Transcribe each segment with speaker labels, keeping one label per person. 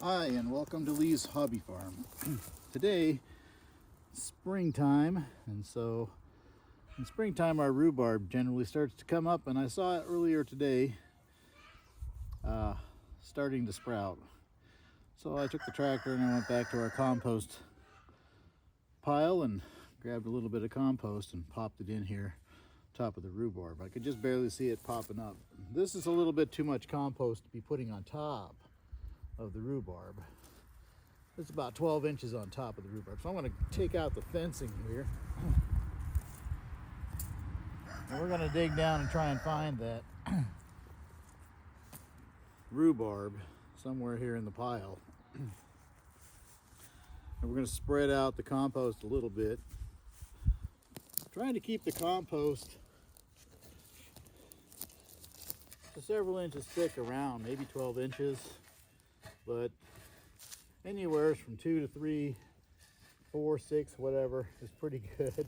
Speaker 1: Hi, and welcome to Lee's Hobby Farm. Today, springtime, and so in springtime our rhubarb generally starts to come up, and I saw it earlier today starting to sprout. So I took the tractor and I went back to our compost pile and grabbed a little bit of compost and popped it in here top of the rhubarb. I could just barely see it popping up. This is a little bit too much compost to be putting on top of the rhubarb. It's about 12 inches on top of the rhubarb. So I'm going to take out the fencing here. And we're going to dig down and try and find that rhubarb somewhere here in the pile. And we're going to spread out the compost a little bit. Trying to keep the compost several inches thick around, maybe 12 inches. But anywhere from 2 to 3, 4, 6, whatever is pretty good.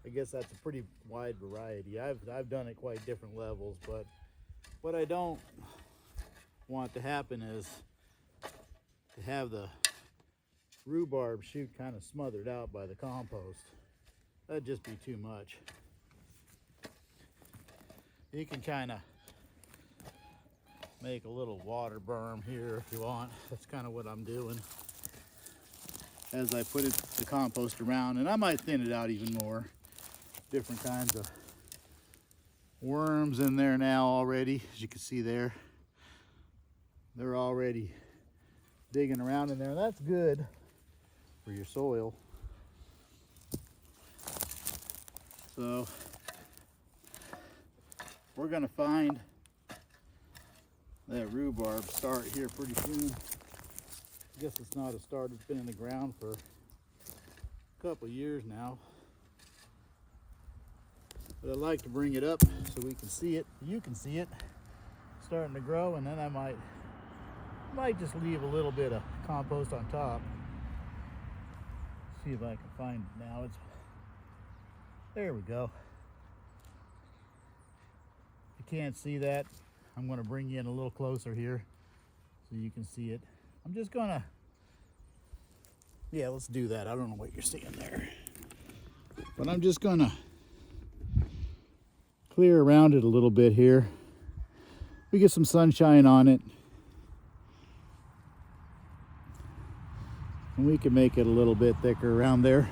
Speaker 1: I guess that's a pretty wide variety. I've done it quite different levels, but what I don't want to happen is to have the rhubarb shoot kind of smothered out by the compost. That'd just be too much. You can kind of make a little water berm here if you want. That's kind of what I'm doing as I put the compost around, and I might thin it out even more. Different kinds of worms in there now already, as you can see there. They're already digging around in there, and that's good for your soil. So we're gonna find that rhubarb start here pretty soon. I guess it's not a start, it's been in the ground for a couple of years now. But I like to bring it up so we can see it, you can see it starting to grow, and then I might just leave a little bit of compost on top. See if I can find it now. There we go. If you can't see that, I'm going to bring you in a little closer here so you can see it. I'm just going to, yeah, let's do that. I don't know what you're seeing there. But I'm just going to clear around it a little bit here. We get some sunshine on it. And we can make it a little bit thicker around there.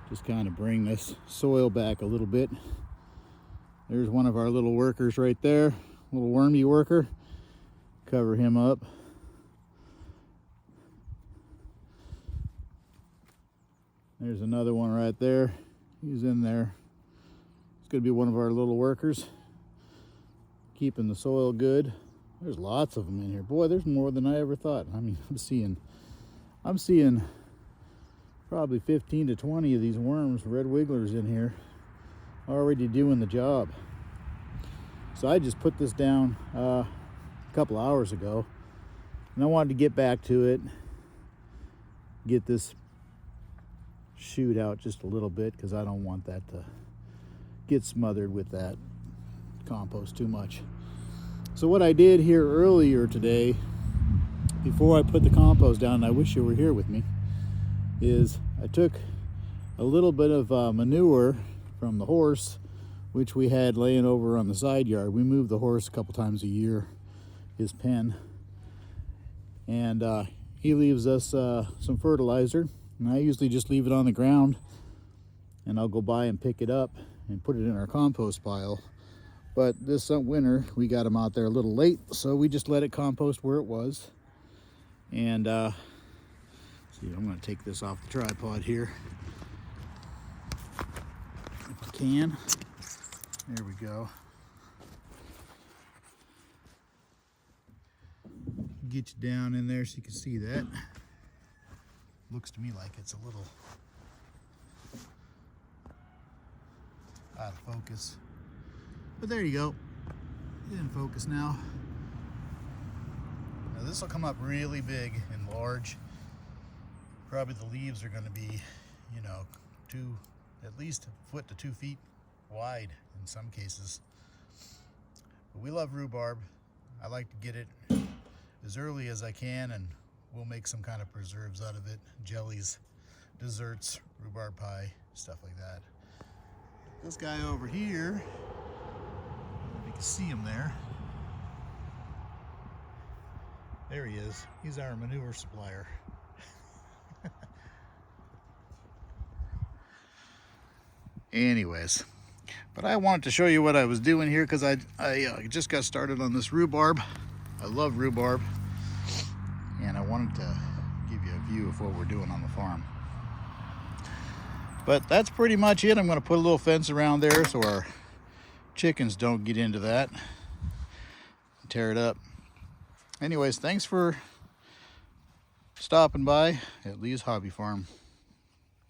Speaker 1: Just kind of bring this soil back a little bit. There's one of our little workers right there. Little wormy worker. Cover him up. There's another one right there. He's in there. It's going to be one of our little workers. Keeping the soil good. There's lots of them in here. Boy, there's more than I ever thought. I mean, I'm seeing probably 15 to 20 of these worms, red wigglers in here, already doing the job. So I just put this down a couple hours ago, and I wanted to get back to it, get this shoot out just a little bit, because I don't want that to get smothered with that compost too much. So what I did here earlier today, before I put the compost down, and I wish you were here with me, is I took a little bit of manure from the horse, which we had laying over on the side yard. We move the horse a couple times a year, his pen, and he leaves us some fertilizer, and I usually just leave it on the ground, and I'll go by and pick it up and put it in our compost pile. But this winter we got him out there a little late, so we just let it compost where it was. And see, I'm going to take this off the tripod here if I can. There we go. Get you down in there so you can see that. Looks to me like it's a little out of focus. But there you go. It's in focus now. Now this will come up really big and large. Probably the leaves are going to be, you know, at least a foot to 2 feet wide in some cases. But we love rhubarb. I like to get it as early as I can and we'll make some kind of preserves out of it, jellies, desserts, rhubarb pie, stuff like that. This guy over here, I don't know if you can see him there. There he is. He's our manure supplier. Anyways, but I wanted to show you what I was doing here because I just got started on this rhubarb. I love rhubarb, and I wanted to give you a view of what we're doing on the farm. But that's pretty much it. I'm going to put a little fence around there so our chickens don't get into that and tear it up. Anyways, thanks for stopping by at Lee's Hobby Farm.